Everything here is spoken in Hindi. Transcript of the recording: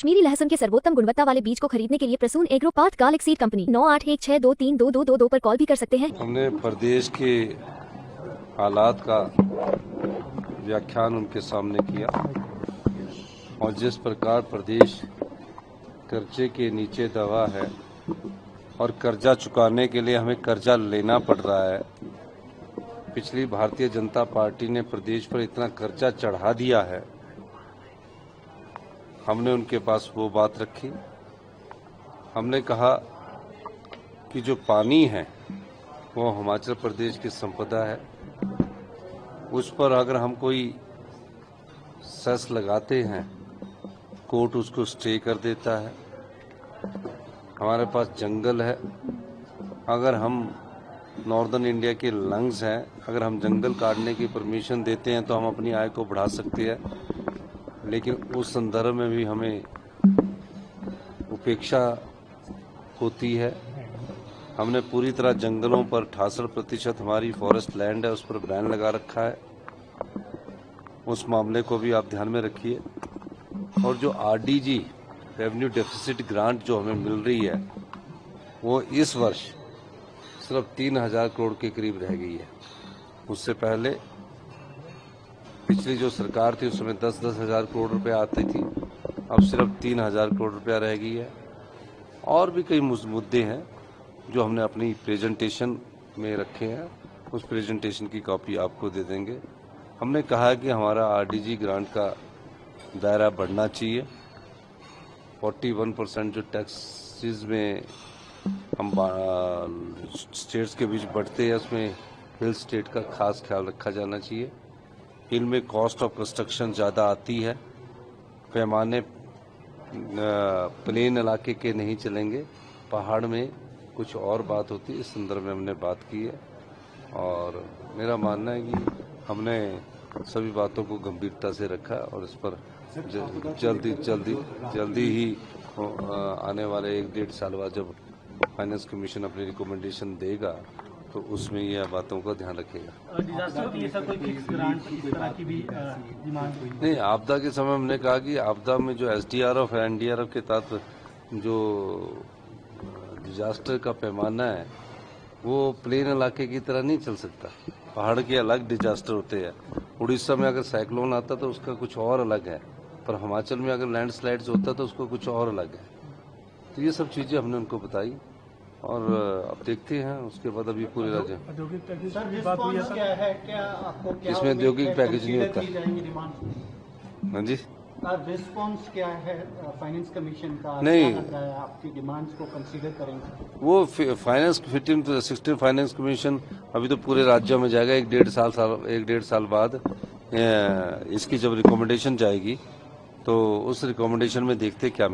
कश्मीरी लहसुन के सर्वोत्तम गुणवत्ता वाले बीज को खरीदने के लिए Prasoon agro Parth garlic seed company 9816232222 पर कॉल भी कर सकते हैं। हमने प्रदेश के हालात का व्याख्यान उनके सामने किया और जिस प्रकार प्रदेश कर्जे के नीचे दबा है और कर्जा चुकाने के लिए हमें कर्जा लेना पड़ रहा है। पिछली भारतीय जनता पार्टी ने प्रदेश पर इतना कर्जा चढ़ा दिया है। हमने उनके पास वो बात रखी। हमने कहा कि जो पानी है वो हिमाचल प्रदेश की संपदा है। उस पर अगर हम कोई सेस लगाते हैं, कोर्ट उसको स्टे कर देता है। हमारे पास जंगल है। अगर हम नॉर्दर्न इंडिया के लंग्स हैं, अगर हम जंगल काटने की परमिशन देते हैं तो हम अपनी आय को बढ़ा सकते हैं, लेकिन उस संदर्भ में भी हमें उपेक्षा होती है। हमने पूरी तरह जंगलों पर 68% हमारी फॉरेस्ट लैंड है, उस पर बैन लगा रखा है। उस मामले को भी आप ध्यान में रखिए। और जो आरडीजी रेवेन्यू डेफिसिट ग्रांट जो हमें मिल रही है वो इस वर्ष सिर्फ 3000 करोड़ के करीब रह गई है। उससे पहले पिछली जो सरकार थी उसमें 10-10 हजार करोड़ रुपए आती थी, अब सिर्फ 3000 करोड़ रुपया रह गई है। और भी कई मुद्दे हैं जो हमने अपनी प्रेजेंटेशन में रखे हैं। उस प्रेजेंटेशन की कॉपी आपको दे देंगे। हमने कहा है कि हमारा आरडीजी ग्रांट का दायरा बढ़ना चाहिए। 41% जो टैक्सेस में हम स्टेट्स के बीच बढ़ते हैं उसमें हिल स्टेट का खास ख्याल रखा जाना चाहिए। हिल में कॉस्ट ऑफ कंस्ट्रक्शन ज़्यादा आती है। पैमाने प्लेन इलाके के नहीं चलेंगे, पहाड़ में कुछ और बात होती है। इस संदर्भ में हमने बात की है और मेरा मानना है कि हमने सभी बातों को गंभीरता से रखा और इस पर जल्दी ही आने वाले 1-1.5 साल बाद जब फाइनेंस कमीशन अपनी रिकमेंडेशन देगा तो उसमें यह बातों का ध्यान रखेगा। डिजास्टर के लिए सर कोई फिक्स ग्रांट इस तरह की भी डिमांड हुई? नहीं, आपदा के समय हमने कहा कि आपदा में जो एसडीआरएफ है, एनडीआरएफ के तहत जो डिजास्टर का पैमाना है वो प्लेन इलाके की तरह नहीं चल सकता। पहाड़ के अलग डिजास्टर होते हैं। उड़ीसा में अगर साइक्लोन आता तो उसका कुछ और अलग है, पर हिमाचल में अगर लैंडस्लाइड्स होता तो उसका कुछ और अलग है। तो ये सब चीजें हमने उनको बताई और अब देखते हैं उसके बाद। अभी पूरे राज्य औद्योगिक पैकेज की बात हुई है सर? क्या है, क्या आपको क्या इसमें औद्योगिक पैकेज नहीं होता। हाँ जी, रिस्पॉन्स क्या है फाइनेंस कमीशन का? नहीं, आपकी डिमांड्स को कंसीडर करेंगे वो फाइनेंस 15-16 फाइनेंस कमीशन अभी तो पूरे राज्यों में जाएगा। 1-1.5 साल बाद इसकी जब रिकमेंडेशन जाएगी तो उस रिकमेंडेशन में देखते क्या